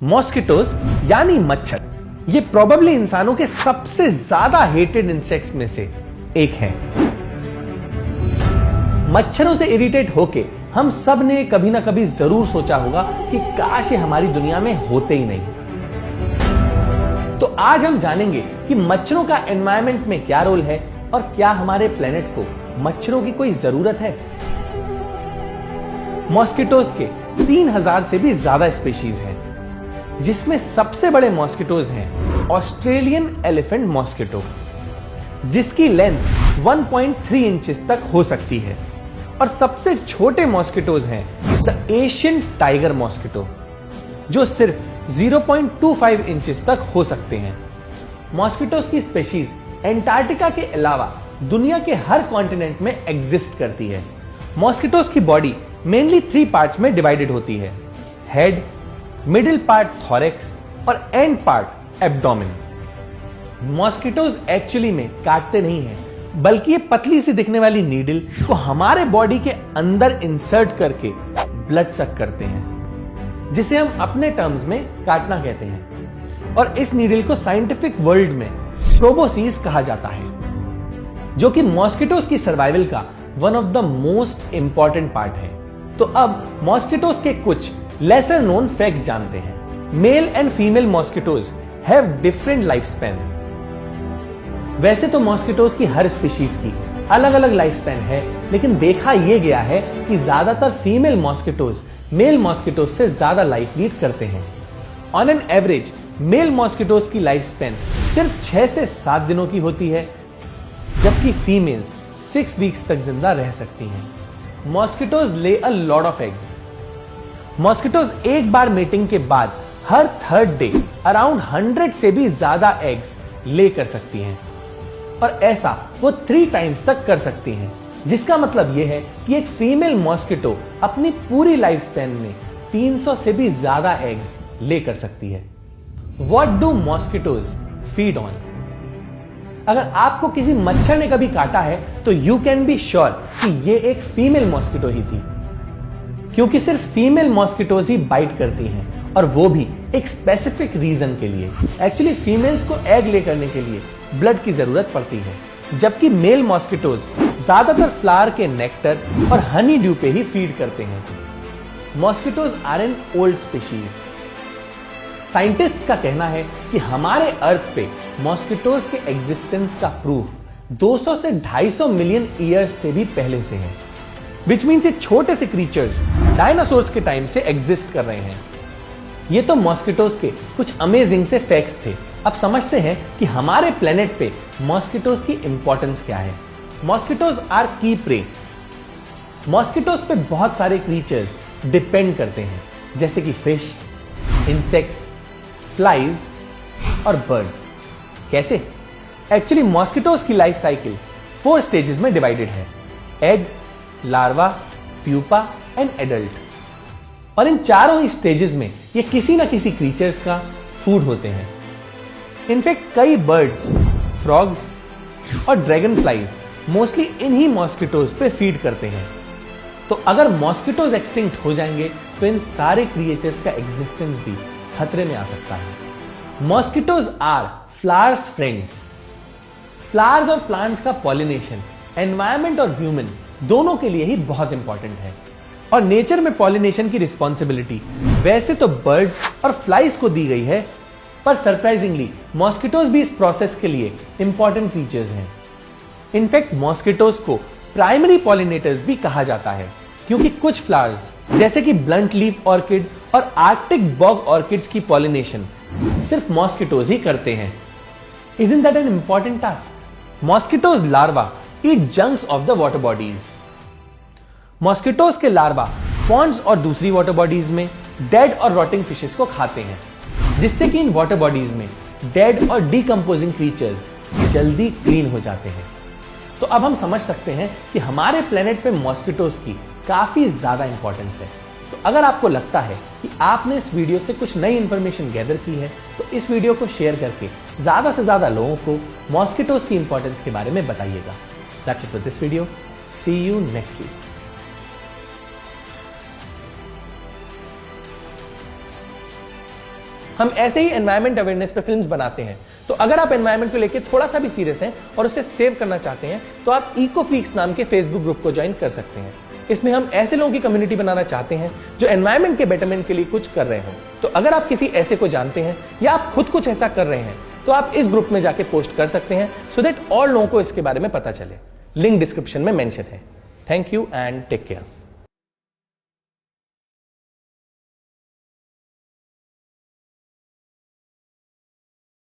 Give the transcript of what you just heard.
Mosquitoes यानी मच्छर, ये प्रोबेबली इंसानों के सबसे ज्यादा हेटेड इंसेक्ट्स में से एक है। मच्छरों से इरिटेट होके हम सब ने कभी ना कभी जरूर सोचा होगा कि काश ये हमारी दुनिया में होते ही नहीं। तो आज हम जानेंगे कि मच्छरों का एनवायरनमेंट में क्या रोल है और क्या हमारे प्लेनेट को मच्छरों की कोई जरूरत है। मॉस्किटोज के 3000 से भी ज्यादा स्पीशीज हैं, जिसमें सबसे बड़े मॉस्किटोज हैं ऑस्ट्रेलियन एलिफेंट मॉस्किटो, जिसकी लेंथ 1.3 इंचेस तक हो सकती है, और सबसे छोटे मॉस्किटोज हैं द एशियन टाइगर मॉस्किटो, जो सिर्फ 0.25 इंचेस तक हो सकते हैं। मॉस्किटोज की स्पीशीज एंटार्क्टिका के अलावा दुनिया के हर कॉन्टिनेंट में एग्जिस्ट करती है। मॉस्किटोज की बॉडी मेनली 3 पार्ट्स में डिवाइडेड होती है: हेड, मिडिल पार्ट थॉरेक्स और and part abdomen. Mosquitoes actually में काटते नहीं हैं, बल्कि ये पतली सी दिखने वाली नीडल को हमारे बॉडी के अंदर इंसर्ट करके ब्लड सक करते हैं, जिसे हम अपने टर्म्स में काटना कहते हैं। और इस नीडल को साइंटिफिक वर्ल्ड में प्रोबोसिस कहा जाता है, जो कि मॉस्किटोज की सर्वाइवल का one of the most important part है। तो अब मॉस्किटोज के कुछ लेसर नोन फैक्ट्स जानते हैं। Male and female mosquitoes have different life span. वैसे तो मॉस्किटोज की हर स्पीशीज की अलग अलग लाइफ स्पैन है, लेकिन देखा यह गया है कि ज्यादातर फीमेल मॉस्किटोज मेल मॉस्किटोज से ज्यादा लाइफ लीड करते हैं। On an average male mosquitoes की लाइफ स्पैन सिर्फ 6 से 7 दिनों की होती है, जबकि फीमेल्स 6 वीक्स तक जिंदा रह सकती हैं। मॉस्किटोज ले a lot of eggs. Mosquitoes एक बार मीटिंग के बाद हर 3rd डे अराउंड 100 से भी ज्यादा एग्स ले कर सकती हैं, और ऐसा वो 3 टाइम्स तक कर सकती हैं, जिसका मतलब यह है कि एक फीमेल मॉस्किटो अपनी पूरी लाइफ स्पैन में 300 से भी ज्यादा एग्स ले कर सकती है। What do mosquitoes feed on? अगर आपको किसी मच्छर ने कभी काटा है तो यू कैन बी श्योर कि ये एक फीमेल मॉस्किटो ही थी, क्योंकि सिर्फ फीमेल मॉस्किटोज ही बाइट करती हैं, और वो भी एक स्पेसिफिक रीजन के लिए। एक्चुअली फीमेल्स को एग ले करने के लिए ब्लड की जरूरत पड़ती है, जबकि मेल मॉस्किटोज ज्यादातर फ्लावर के नेक्टर और हनी ड्यू पे ही फीड करते हैं। Mosquitoes are an old species. Scientists का कहना है कि हमारे अर्थ पे मॉस्किटोज के एग्जिस्टेंस का प्रूफ 200 से 250 मिलियन ईयर्स से भी पहले से है, विच मीन्स ये छोटे से क्रीचर्स डायनासोर्स के टाइम से एग्जिस्ट कर रहे हैं। ये तो मॉस्किटोज के कुछ अमेजिंग से फैक्ट्स थे। अब समझते हैं कि हमारे प्लेनेट पे मॉस्किटोज की इंपॉर्टेंस क्या है। मॉस्किटोज आर की प्रे। मॉस्किटोज पे बहुत सारे क्रीचर्स डिपेंड करते हैं, जैसे कि फिश, इंसेक्ट्स, फ्लाइज और बर्ड्स। कैसे? एक्चुअली मॉस्किटोज की लाइफ साइकिल 4 स्टेजेस में डिवाइडेड है: egg, larva, pupa and adult. और इन चारों ही स्टेजेस में ये किसी ना किसी क्रीचर्स का फूड होते हैं। इनफैक्ट कई बर्ड्स, फ्रॉग्स और ड्रैगन फ्लाइज मोस्टली इन्हीं मॉस्किटोज पे फीड करते हैं। तो अगर मॉस्किटोज एक्सटिंक्ट हो जाएंगे तो इन सारे क्रिएचर्स का एग्जिस्टेंस भी खतरे में आ सकता है। Mosquitoes are flowers friends. Flowers और प्लांट्स का पॉलिनेशन एनवायरमेंट और ह्यूमन दोनों के लिए ही बहुत इंपॉर्टेंट है, और नेचर में पॉलिनेशन की रिस्पॉन्सिबिलिटी वैसे तो बर्ड्स और फ्लाइज को दी गई है, पर सरप्राइजिंगली मॉस्किटोज भी इस प्रोसेस के लिए इंपॉर्टेंट फीचर्स हैं। इनफैक्ट मॉस्किटोज को प्राइमरी पॉलिनेटर्स भी कहा जाता है, क्योंकि कुछ फ्लावर्स जैसे कि ब्लंट लीफ ऑर्किड और आर्कटिक बॉग ऑर्किड्स की पॉलिनेशन सिर्फ मॉस्किटोज ही करते हैं। Isn't that an important task? Mosquitoes larva eat junks of the water bodies. Mosquitoes के लार्वा पॉन्ड्स और दूसरी वाटर बॉडीज में डेड और रॉटिंग फिशेस को खाते हैं, जिससे कि इन वाटर बॉडीज में डेड और डीकंपोजिंग क्रीचर्स जल्दी क्लीन हो जाते हैं। तो अब हम समझ सकते हैं कि हमारे प्लेनेट पे मॉस्किटोज की काफी ज्यादा इंपॉर्टेंस है। तो अगर आपको लगता है कि आपने इस वीडियो से कुछ नई इंफॉर्मेशन गैदर की है, तो इस वीडियो को शेयर करके ज्यादा से ज्यादा लोगों को मॉस्किटोज की इंपॉर्टेंस के बारे में बताइएगा। That's it for this video. See you next week. हम ऐसे ही एनवायरमेंट अवेयरनेस पे फिल्म्स बनाते हैं। तो अगर आप एनवायरमेंट को लेकर थोड़ा सा भी सीरियस हैं और उसे सेव करना चाहते हैं तो आप इकोफ्रीक्स नाम के फेसबुक ग्रुप को ज्वाइन कर सकते हैं। इसमें हम ऐसे लोगों की कम्युनिटी बनाना चाहते हैं जो एनवायरमेंट के बेटरमेंट के लिए कुछ कर रहे हो। तो अगर आप किसी ऐसे को जानते हैं या आप खुद कुछ ऐसा कर रहे हैं तो आप इस ग्रुप में जाके पोस्ट कर सकते हैं सो दैट और लोगों को इसके बारे में पता चले। लिंक डिस्क्रिप्शन में मेंशन है। Thank you and take care.